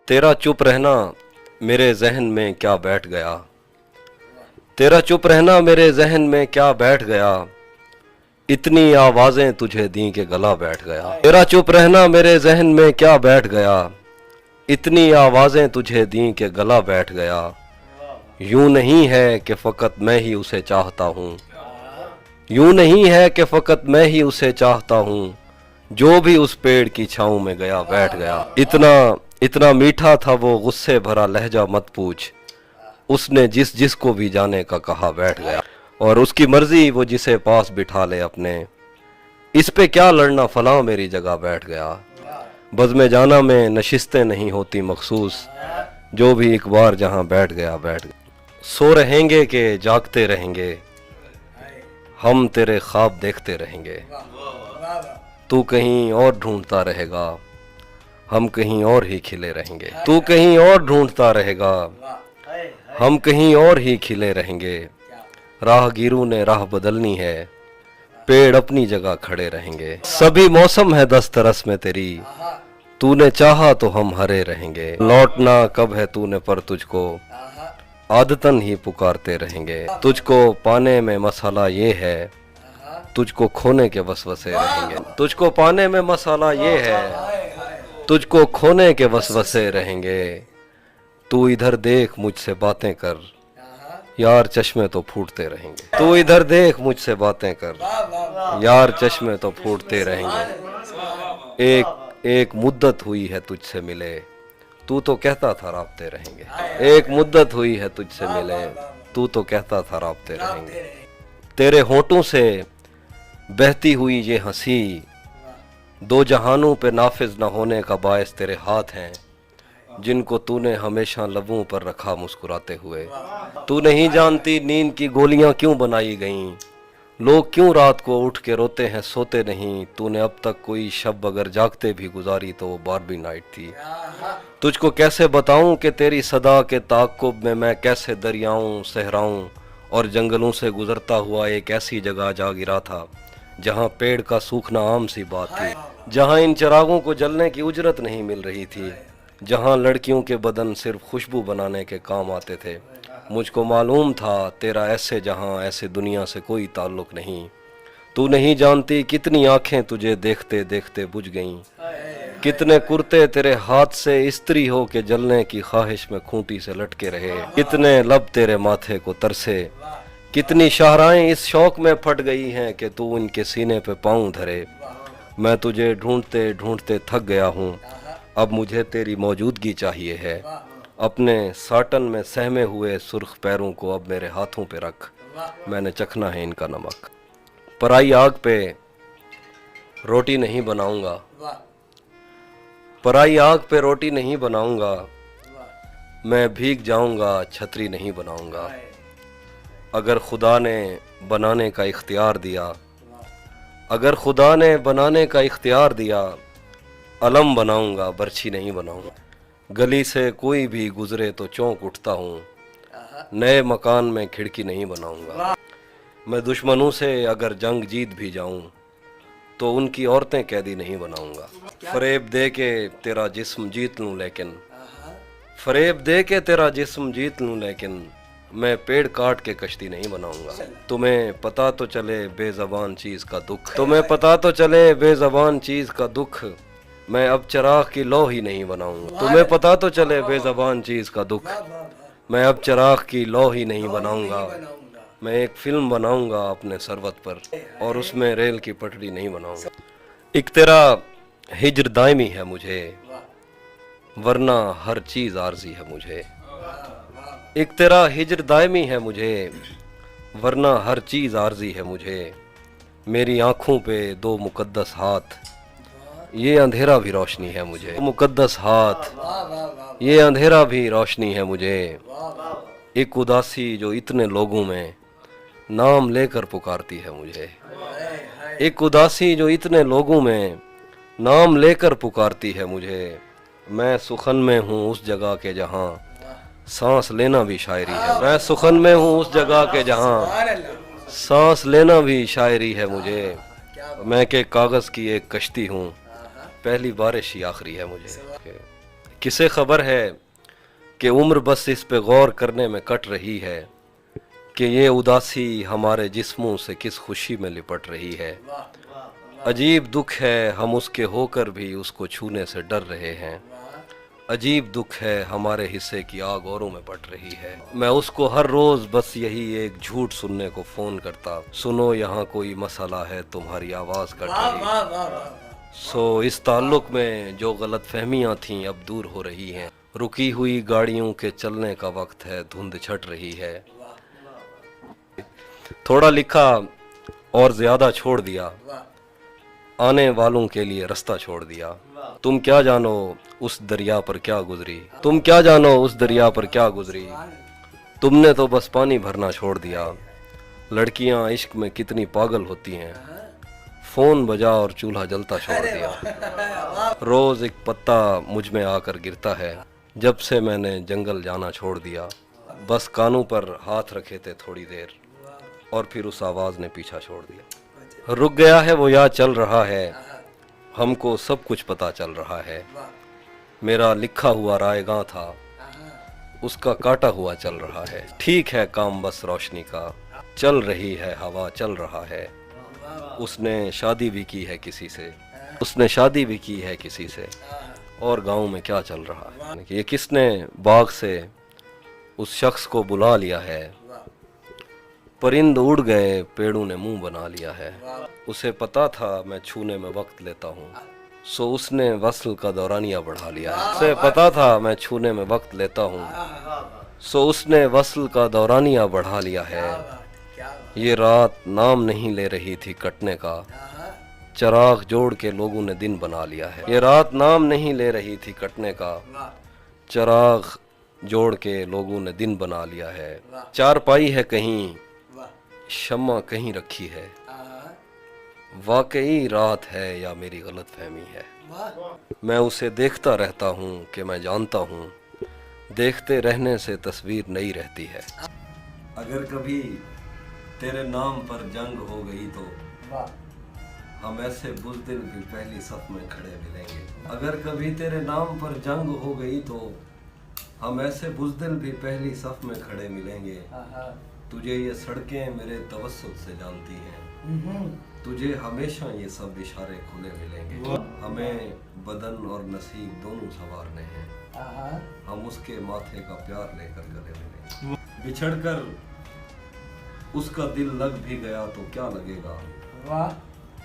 तेरा चुप रहना मेरे जहन में क्या बैठ गया, तेरा चुप रहना मेरे जहन में क्या बैठ गया, इतनी आवाजें तुझे दी के गला बैठ गया। तेरा चुप रहना मेरे जहन में क्या बैठ गया, इतनी आवाजें तुझे दी के गला बैठ गया। यूं नहीं है कि फकत मैं ही उसे चाहता हूँ, यूं नहीं है कि फकत मैं ही उसे चाहता हूँ, जो भी उस पेड़ की छाँव में गया बैठ गया। इतना इतना मीठा था वो गुस्से भरा लहजा मत पूछ, उसने जिस जिस को भी जाने का कहा बैठ गया। और उसकी मर्जी वो जिसे पास बिठा ले अपने, इस पे क्या लड़ना फलां मेरी जगह बैठ गया। बज़्म जाना में नशिस्तें नहीं होती मखसूस, जो भी एक बार जहां बैठ गया बैठ गया। सो रहेंगे के जागते रहेंगे, हम तेरे ख्वाब देखते रहेंगे। तू कहीं और ढूंढता रहेगा, हम कहीं और ही खिले रहेंगे। तू कहीं और ढूंढता रहेगा, हम कहीं और ही खिले रहेंगे। राहगीरों ने राह बदलनी है, पेड़ अपनी जगह खड़े रहेंगे। सभी मौसम है दस्तरस में तेरी, तूने चाहा तो हम हरे रहेंगे। लौटना कब है तूने पर तुझको, आदतन ही पुकारते रहेंगे। तुझको पाने में मसाला ये है, तुझको खोने के वसवसे रहेंगे। तुझको पाने में मसाला ये है, तुझको खोने के वसवसे रहेंगे। तू इधर देख मुझसे बातें कर, यार चश्मे तो फूटते रहेंगे। तू इधर देख मुझसे बातें कर, यार चश्मे तो फूटते रहेंगे। एक मुद्दत हुई है तुझसे मिले, तू तो कहता था राब्ते रहेंगे। एक मुद्दत हुई है तुझसे मिले, तू तो कहता था राब्ते रहेंगे। तेरे होठों से बहती हुई ये हंसी, दो जहानों पे नाफिज न होने का बायस तेरे हाथ हैं, जिनको तूने हमेशा लबों पर रखा मुस्कुराते हुए। तू नहीं जानती नींद की गोलियां क्यों बनाई गईं, लोग क्यों रात को उठ के रोते हैं सोते नहीं। तूने अब तक कोई शब अगर जागते भी गुजारी तो वो बारबी नाइट थी। तुझको कैसे बताऊं कि तेरी सदा के ताक़ुब में मैं कैसे दरियाओं सहराओं और जंगलों से गुजरता हुआ एक ऐसी जगह जा गिरा था, जहां पेड़ का सूखना आम सी बात थी, जहां इन चिरागों को जलने की उजरत नहीं मिल रही थी, जहां लड़कियों के बदन सिर्फ खुशबू बनाने के काम आते थे। मुझको मालूम था तेरा ऐसे जहां ऐसे दुनिया से कोई ताल्लुक नहीं। तू नहीं जानती कितनी आंखें तुझे देखते देखते बुझ गईं, कितने कुर्ते तेरे हाथ से इस्त्री हो के जलने की ख्वाहिश में खूंटी से लटके रहे, कितने लब तेरे माथे को तरसे, कितनी शाहराएं इस शौक में फट गई हैं कि तू इनके सीने पे पाँव धरे। मैं तुझे ढूंढते ढूंढते थक गया हूँ, अब मुझे तेरी मौजूदगी चाहिए है। अपने साटन में सहमे हुए सुर्ख पैरों को अब मेरे हाथों पे रख, मैंने चखना है इनका नमक। पराई आग पे रोटी नहीं बनाऊंगा, पराई आग पे रोटी नहीं बनाऊंगा, मैं भीग जाऊंगा छतरी नहीं बनाऊंगा। अगर खुदा ने बनाने का इख्तियार दिया, अगर खुदा ने बनाने का इख्तियार दिया, अलम बनाऊंगा बर्छी नहीं बनाऊंगा। गली से कोई भी गुजरे तो चौंक उठता हूँ, नए मकान में खिड़की नहीं बनाऊंगा। मैं दुश्मनों से अगर जंग जीत भी जाऊं तो उनकी औरतें कैदी नहीं बनाऊंगा। फरेब दे के तेरा जिस्म जीत लूं लेकिन, फरेब दे के तेरा जिस्म जीत लूं लेकिन, मैं पेड़ काट के कश्ती नहीं बनाऊंगा। तुम्हें पता तो चले बेज़बान चीज का दुख, तुम्हें पता तो चले बेज़बान चीज का दुख, मैं अब चिराग की लौ ही नहीं बनाऊंगा। तुम्हें पता तो चले बेज़बान चीज का दुख, मैं अब चिराग की लौ ही नहीं बनाऊंगा। मैं एक फिल्म बनाऊंगा अपने सरवत पर, और उसमें रेल की पटरी नहीं बनाऊंगा। एक तेरा हिज्र दायमी है मुझे, वरना हर चीज आरजी है मुझे। एक तेरा हिज्र दायमी है मुझे, वरना हर चीज आरजी है मुझे। मेरी आंखों पे दो मुकद्दस हाथ, ये अंधेरा भी रोशनी है मुझे। मुकद्दस हाथ, ये अंधेरा भी रोशनी है मुझे। एक उदासी जो इतने लोगों में नाम लेकर पुकारती है मुझे, एक उदासी जो इतने लोगों में नाम लेकर पुकारती है मुझे। मैं सुखन में हूँ उस जगह के जहाँ सांस लेना भी शायरी है। मैं सुखन में हूँ उस जगह के जहाँ सांस लेना भी शायरी है मुझे। मैं के कागज़ की एक कश्ती हूँ, पहली बारिश ही आखिरी है मुझे। किसे खबर है कि उम्र बस इस पे गौर करने में कट रही है कि ये उदासी हमारे जिस्मों से किस खुशी में लिपट रही है। अजीब दुख है हम उसके होकर भी उसको छूने से डर रहे हैं। अजीब दुख है हमारे हिस्से की आग औरों में पट रही है। मैं उसको हर रोज बस यही एक झूठ सुनने को फोन करता, सुनो यहाँ कोई मसला है तुम्हारी आवाज कट रही। सो इस ताल्लुक में जो गलत फहमियाँ थीं अब दूर हो रही हैं। रुकी हुई गाड़ियों के चलने का वक्त है, धुंध छट रही है। थोड़ा लिखा और ज्यादा छोड़ दिया, आने वालों के लिए रास्ता छोड़ दिया। तुम क्या जानो उस दरिया पर क्या गुजरी, तुम क्या जानो उस दरिया पर क्या गुजरी। तुमने तो बस पानी भरना छोड़ दिया। लड़कियां इश्क में कितनी पागल होती हैं, फोन बजा और चूल्हा जलता छोड़ दिया। रोज एक पत्ता मुझ में आकर गिरता है, जब से मैंने जंगल जाना छोड़ दिया। बस कानों पर हाथ रखे थे थोड़ी देर और फिर उस आवाज ने पीछा छोड़ दिया। रुक गया है वो या चल रहा है, हमको सब कुछ पता चल रहा है। मेरा लिखा हुआ रायगां था, उसका काटा हुआ चल रहा है। ठीक है काम बस रोशनी का, चल रही है हवा चल रहा है। उसने शादी भी की है किसी से, उसने शादी भी की है किसी से। और गांव में क्या चल रहा है, ये किसने बाग से उस शख्स को बुला लिया है। परिंद उड़ गए पेड़ों ने मुंह बना लिया है। उसे पता था मैं छूने में वक्त लेता हूँ, सो उसने वस्ल का दौरानिया बढ़ा लिया है। उसे पता था मैं छूने में वक्त लेता हूँ, सो उसने वस्ल का दौरानिया बढ़ा लिया है। ये रात नाम नहीं ले रही थी कटने का, चिराग जोड़ के लोगों ने दिन बना लिया है। ये रात नाम नहीं ले रही थी कटने का, चिराग जोड़ के लोगों ने दिन बना लिया है। चारपाई है कहीं, शम्मा कहीं रखी है। वाकई रात है या मेरी गलत फहमी है। मैं उसे देखता रहता हूँ कि मैं जानता हूँ, देखते रहने से तस्वीर नई रहती है। अगर कभी तेरे नाम पर जंग हो गई तो हम ऐसे बुज़दिल भी पहली सफ में खड़े मिलेंगे। अगर कभी तेरे नाम पर जंग हो गई तो हम ऐसे बुज़दिल भी पहली सफ में खड़े मिलेंगे। तुझे ये सड़कें मेरे तवस्सुत से जानती हैं, तुझे हमेशा ये सब इशारे खुले मिलेंगे। हमें बदन और नसीब दोनों संवारने हैं, हम उसके माथे का प्यार लेकर गले मिलेंगे। बिछड़कर उसका दिल लग भी गया तो क्या लगेगा,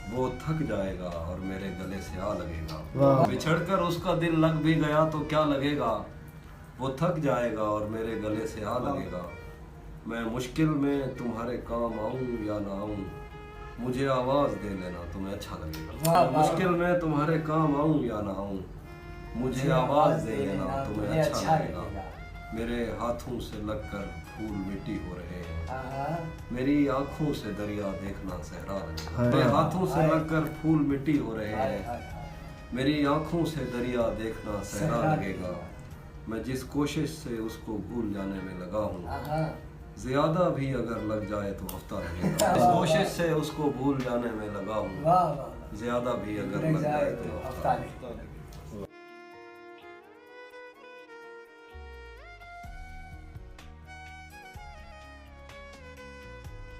वो थक जाएगा और मेरे गले से आ लगेगा। बिछड़कर उसका दिल लग भी गया तो क्या लगेगा, वो थक जाएगा और मेरे गले से आ लगेगा। मैं मुश्किल में तुम्हारे काम आऊं या ना आऊं, मुझे आवाज दे लेना तुम्हें अच्छा लगेगा। मुश्किल में तुम्हारे काम आऊं या ना आऊं, मुझे आवाज दे लेना तुम्हें अच्छा लगेगा। मेरे हाथों से लगकर फूल मिट्टी हो रहे हैं, मेरी आंखों से दरिया देखना सहरा लगेगा। मेरे हाथों से लगकर फूल मिट्टी हो रहे हैं, मेरी आंखों से दरिया देखना सहरा लगेगा। मैं जिस कोशिश से उसको भूल जाने में लगा हूँ, ज्यादा भी अगर लग जाए तो हफ्ता लगेगा। इस कोशिश से उसको भूल जाने में लगा हूँ, ज्यादा भी अगर लग जाए तो हफ्ता लगेगा।